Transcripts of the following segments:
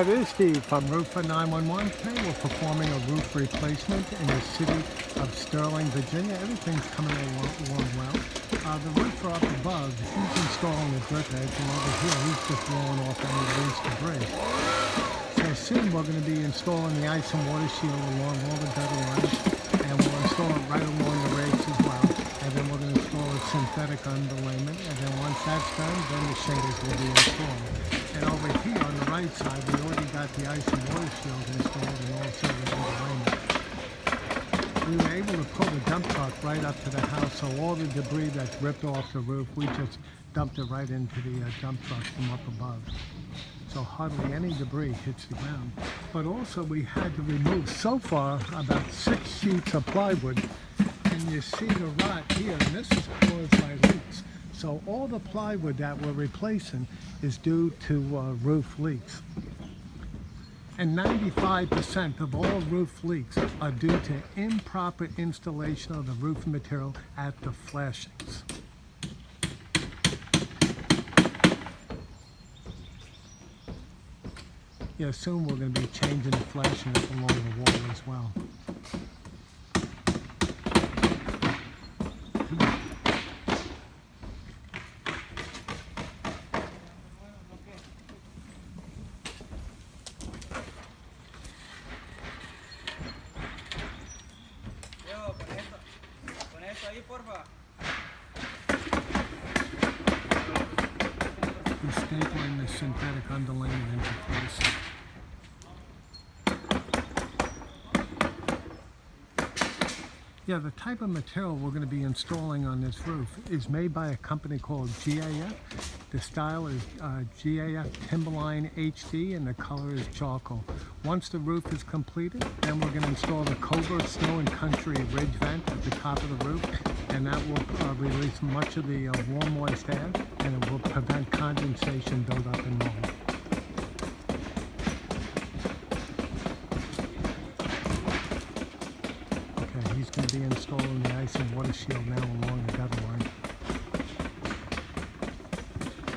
Hi, this is Steve from Roofer 911. Today we're performing a roof replacement in the city of Sterling, Virginia. Everything's coming along well. The roofer up above, he's installing the drip edge, and over here he's just blowing off any loose debris. So soon we're going to be installing the ice and water shield along all the gutter lines, and we'll install it right along the rails as well. And then we're going to install a synthetic underlayment, and then once that's done, then the shingles will be installed. And over here on the right side, we already got the ice and water shield installed and also the underlayment. We were able to pull the dump truck right up to the house, so all the debris that's ripped off the roof, we just dumped it right into the dump truck from up above. So hardly any debris hits the ground. But also we had to remove so far about 6 sheets of plywood. And you see the rot here, and this is caused by leaks. So all the plywood that we're replacing is due to roof leaks. And 95% of all roof leaks are due to improper installation of the roofing material at the flashings. Yeah, soon we're going to be changing the flashings along the wall as well. We're stapling the synthetic underlayment into place. Yeah, the type of material we're going to be installing on this roof is made by a company called GAF. The style is GAF Timberline HD and the color is charcoal. Once the roof is completed, then we're going to install the Cobra Snow and Country ridge vent at the top of the roof, and that will release much of the warm moist air, and it will prevent condensation buildup and mold. Okay, he's going to be installing the ice and water shield now along the gutter line.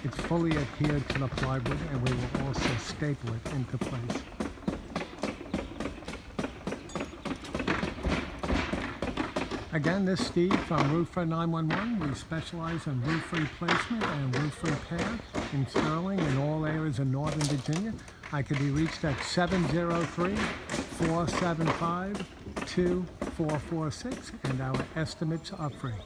It's fully adhered to the plywood, and we will also staple it into place. Again, this is Steve from Roofer 911. We specialize in roof replacement and roof repair in Sterling and all areas of Northern Virginia. I can be reached at 703-475-2446, and our estimates are free.